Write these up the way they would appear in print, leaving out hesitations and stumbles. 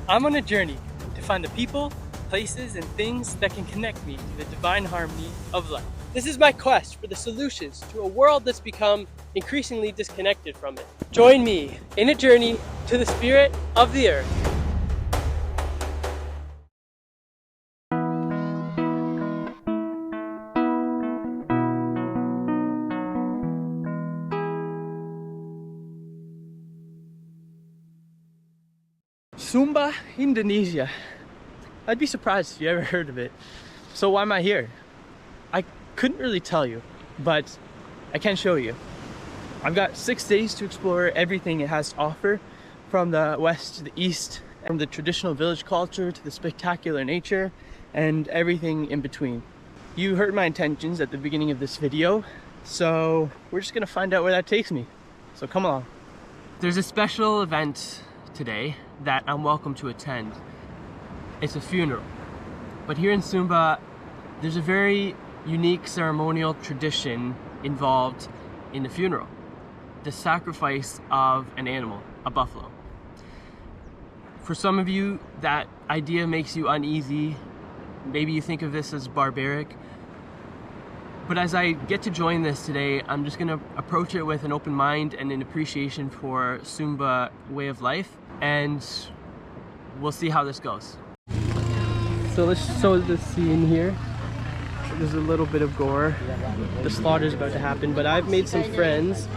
I'm on a journey to find the people, places, and things that can connect me to the divine harmony of life. This is my quest for the solutions to a world that's become increasingly disconnected from it. Join me in a journey to the spirit of the earth. Sumba, Indonesia. I'd be surprised if you ever heard of it. So why am I here? I couldn't really tell you, but I can show you. I've got 6 days to explore everything it has to offer, from the west to the east, from the traditional village culture to the spectacular nature, and everything in between. You heard my intentions at the beginning of this video, so we're just gonna find out where that takes me. So come along. There's a special event today that I'm welcome to attend. It's a funeral. But here in Sumba, there's a very unique ceremonial tradition involved in the funeral. The sacrifice of an animal, a buffalo. For some of you, that idea makes you uneasy. Maybe you think of this as barbaric. But as I get to join this today, I'm just gonna approach it with an open mind and an appreciation for Sumba way of life, and we'll see how this goes. So let's show the scene here. There's a little bit of gore. The slaughter is about to happen, but I've made some friends.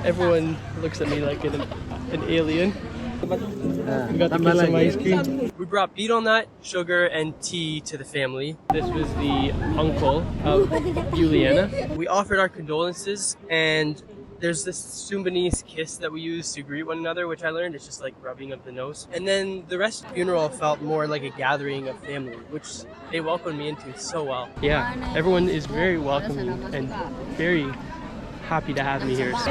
Everyone looks at me like an alien. We got the kids some ice cream. We brought betel nut, sugar, and tea to the family. This was the uncle of YULIANA. We offered our condolences, and there's this Sumbanese kiss that we use to greet one another, which I learned is just like rubbing of the nose. And then the rest of the funeral felt more like a gathering of family, which they welcomed me into so well. Yeah, everyone is very welcoming and very happy to have me here. My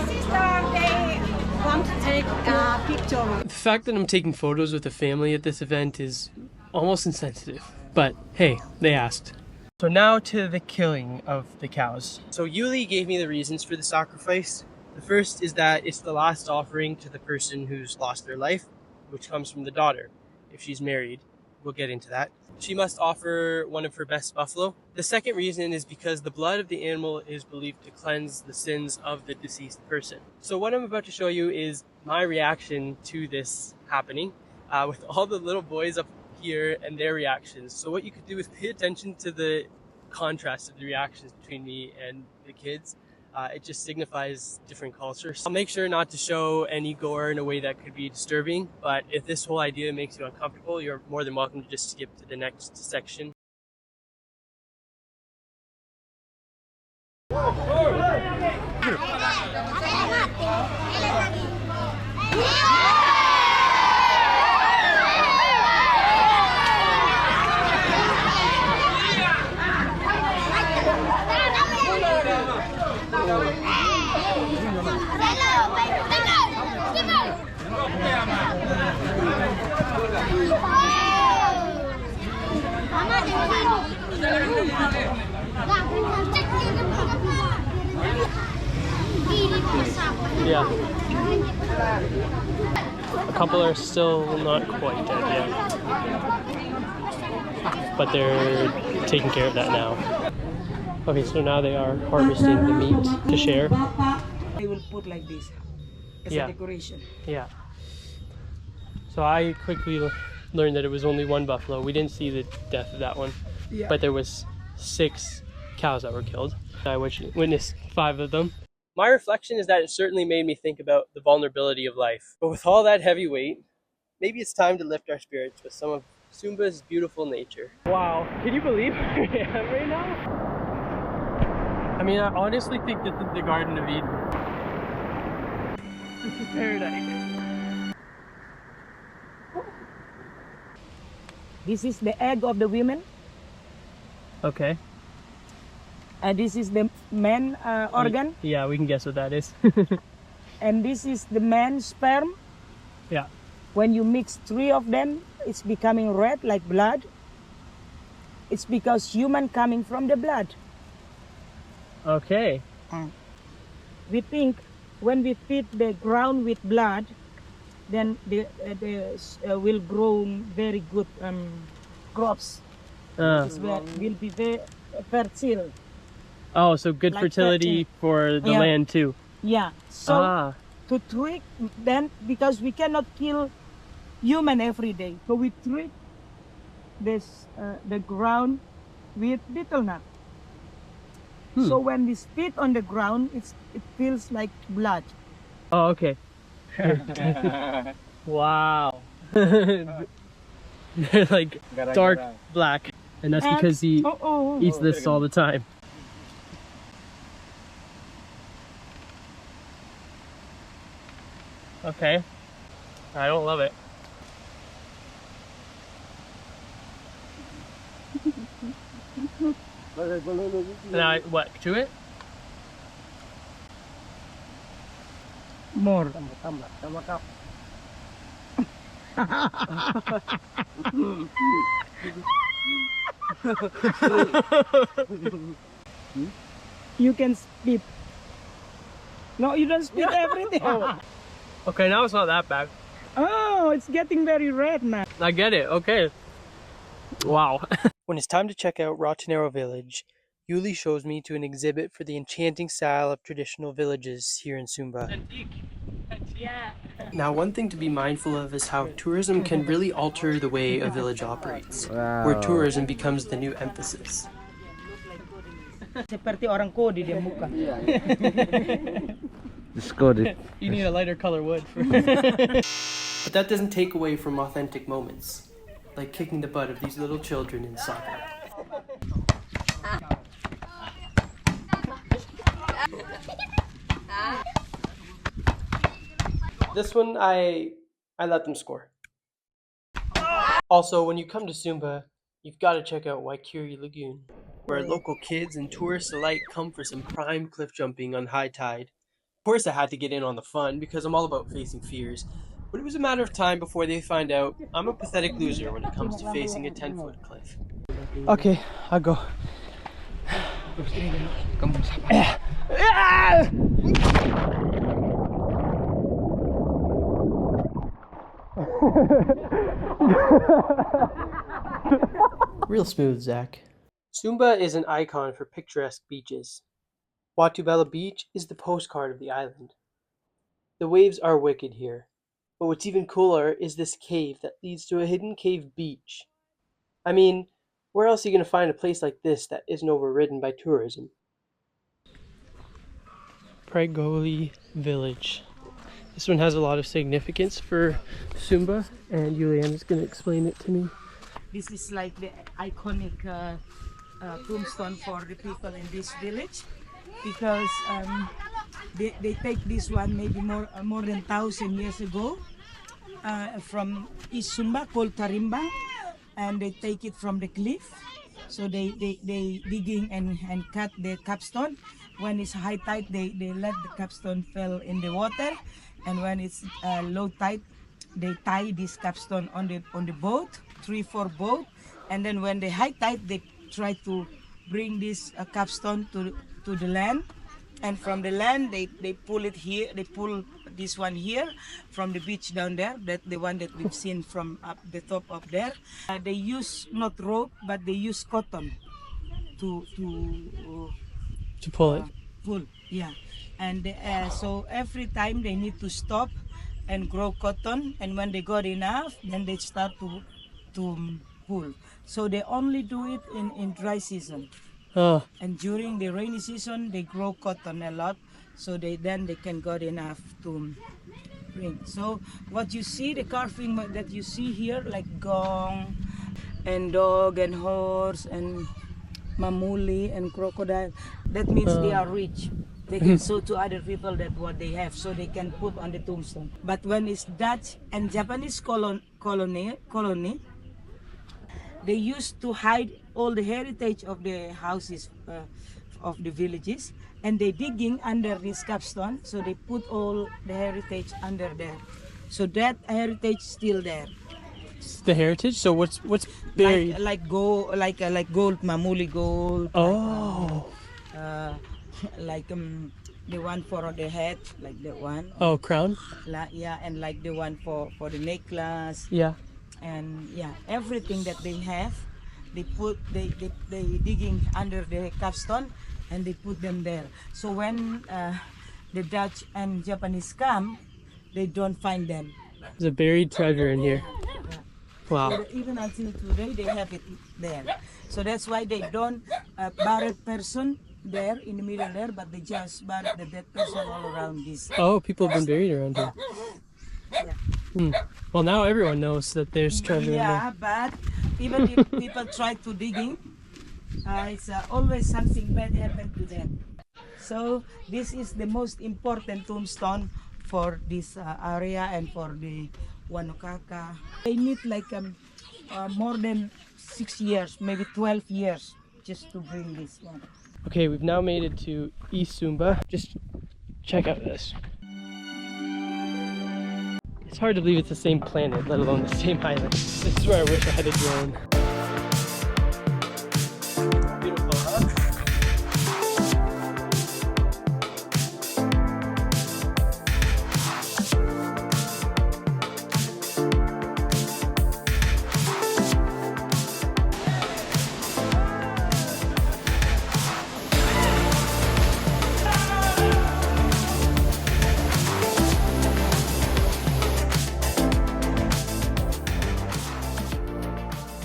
sister, they want to take a picture. The fact that I'm taking photos with the family at this event is almost insensitive, but hey, they asked. So now to the killing of the cows. So Yuli gave me the reasons for the sacrifice. The first is that it's the last offering to the person who's lost their life, which comes from the daughter. If she's married, we'll get into that. She must offer one of her best buffalo. The second reason is because the blood of the animal is believed to cleanse the sins of the deceased person. So what I'm about to show you is my reaction to this happening, with all the little boys up here and their reactions. So what you could do is pay attention to the contrast of the reactions between me and the kids. It just signifies different cultures. I'll make sure not to show any gore in a way that could be disturbing, but if this whole idea makes you uncomfortable, you're more than welcome to just skip to the next section. Yeah. A couple are still not quite dead yet, but they're taking care of that now. Okay, so now they are harvesting the meat to share. They will put like this as a decoration. Yeah. So I quickly learned that it was only one buffalo. We didn't see the death of that one, but there was 6 cows that were killed. I witnessed 5 of them. My reflection is that it certainly made me think about the vulnerability of life. But with all that heavy weight, maybe it's time to lift our spirits with some of Sumba's beautiful nature. Wow, can you believe where I am right now? I mean, I honestly think this is the Garden of Eden. This is paradise. This is the egg of the women. Okay. And this is the man organ. Yeah, we can guess what that is. And this is the man's sperm. Yeah. When you mix 3 of them, it's becoming red like blood. It's because human coming from the blood. Okay. We think when we feed the ground with blood, then the will grow very good crops. Will be very fertile. Oh, so good Like fertility for the Yeah. land too. Yeah. So Ah, to treat then, because we cannot kill human every day, so we treat this the ground with betel nut. So when we spit on the ground, it feels like blood. oh, okay. Wow. They're like dark black, and that's because he eats this all the time. Okay. I don't love it. Now, what, chew it? More. You can spit. No, you don't spit everything. Okay, now it's not that bad. Oh, it's getting very red now. I get it, okay. Wow. When it's time to check out Ratenggaro Village, Yuli shows me to an exhibit for the enchanting style of traditional villages here in Sumba. Now, one thing to be mindful of is how tourism can really alter the way a village operates, where tourism becomes the new emphasis. Seperti orang kodi dia muka. Discarded. You need a lighter color wood. But that doesn't take away from authentic moments, like kicking the butt of these little children in soccer. This one, I let them score. Also, when you come to Sumba, you've got to check out Waikuri Lagoon, where local kids and tourists alike come for some prime cliff jumping on high tide. Of course, I had to get in on the fun because I'm all about facing fears, but it was a matter of time before they find out I'm a pathetic loser when it comes to facing a 10-foot cliff. Okay, I'll go. Real smooth, Zach. Sumba is an icon for picturesque beaches. Watubela Beach is the postcard of the island. The waves are wicked here, but what's even cooler is this cave that leads to a hidden cave beach. I mean, where else are you going to find a place like this that isn't overridden by tourism? Praigoli Village. This one has a lot of significance for Sumba, and Yuliana is going to explain it to me. This is like the iconic tombstone for the people in this village, because they take this one maybe more than 1,000 years ago from East Sumba called Tarimba, and they take it from the cliff. So they digging and cut the capstone. When it's high tide, they let the capstone fall in the water, and when it's low tide, they tie this capstone on the boat, 3-4 boat, and then when the high tide, they try to bring this capstone to the land, and from the land they pull it here. They pull this one here from the beach down there. That the one that we've seen from up the top up there. They use not rope, but they use cotton to pull it. pull. Yeah, and so every time they need to stop and grow cotton, and when they got enough, then they start to pull. So they only do it in dry season. Oh, And during the rainy season, they grow cotton a lot, so they can got enough to bring. So what you see, the carving that you see here, like gong, and dog, and horse, and mamuli, and crocodile, that means they are rich. They can show to other people that what they have, so they can put on the tombstone. But when it's Dutch and Japanese colony, they used to hide all the heritage of the houses of the villages, and they digging under this capstone, so they put all the heritage under there. So that heritage still there. the heritage. So what's buried? Like gold, like gold, mamuli gold. Oh, Like the one for the head, like that one. Oh, crown? Yeah, and like the one for the necklace. Yeah. And yeah, everything that they have, they digging under the capstone and they put them there. So when the Dutch and Japanese come, they don't find them. There's a buried treasure in here. Wow. So even until today, they have it there. So that's why they don't bury person there in the middle there, but they just bury the dead person all around this. Oh, people have been buried around here. Yeah. Well, now everyone knows that there's treasure in there. Yeah, but even if people try to digging, it's always something bad happened to them. So this is the most important tombstone for this area and for the Wanukaka. They need like more than 6 years, maybe 12 years, just to bring this one. Okay, we've now made it to East Sumba. Just check out this. It's hard to believe it's the same planet, let alone the same island. This is where I wish I had a drone. Beautiful, huh?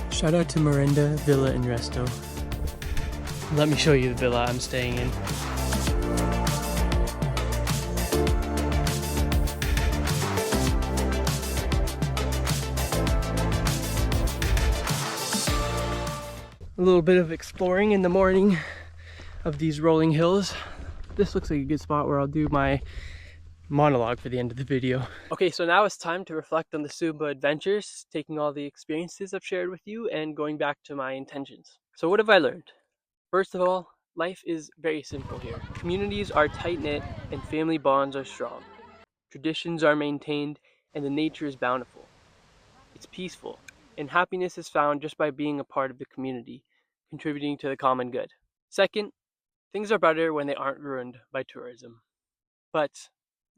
Shout out to Miranda Villa and Resto. Let me show you the villa I'm staying in. A little bit of exploring in the morning of these rolling hills. This looks like a good spot where I'll do my monologue for the end of the video. Okay, so now it's time to reflect on the Sumba adventures, taking all the experiences I've shared with you and going back to my intentions. So what have I learned? First of all, life is very simple here. Communities are tight-knit and family bonds are strong. Traditions are maintained and the nature is bountiful. It's peaceful, and happiness is found just by being a part of the community, contributing to the common good. Second, things are better when they aren't ruined by tourism. But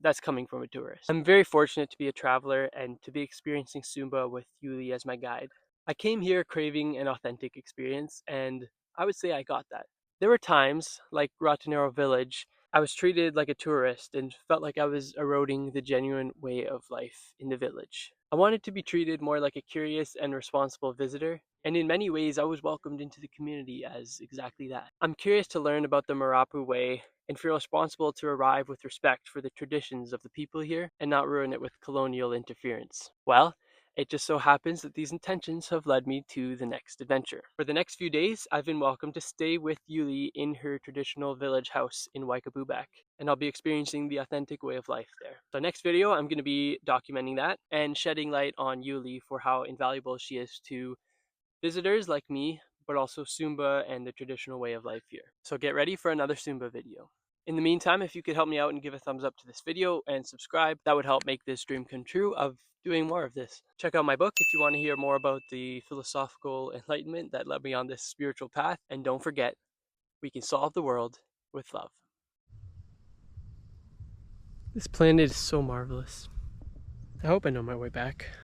that's coming from a tourist. I'm very fortunate to be a traveler and to be experiencing Sumba with Yuli as my guide. I came here craving an authentic experience, and I would say I got that. There were times, like Ratenggaro Village, I was treated like a tourist and felt like I was eroding the genuine way of life in the village. I wanted to be treated more like a curious and responsible visitor, and in many ways I was welcomed into the community as exactly that. I'm curious to learn about the Marapu way and feel responsible to arrive with respect for the traditions of the people here and not ruin it with colonial interference. Well, it just so happens that these intentions have led me to the next adventure. For the next few days, I've been welcomed to stay with Yuli in her traditional village house in Waikacura, and I'll be experiencing the authentic way of life there. So next video, I'm going to be documenting that and shedding light on Yuli for how invaluable she is to visitors like me, but also Sumba and the traditional way of life here. So get ready for another Sumba video. In the meantime, if you could help me out and give a thumbs up to this video and subscribe, that would help make this dream come true of doing more of this. Check out my book if you want to hear more about the philosophical enlightenment that led me on this spiritual path. And don't forget, we can solve the world with love. This planet is so marvelous. I hope I know my way back.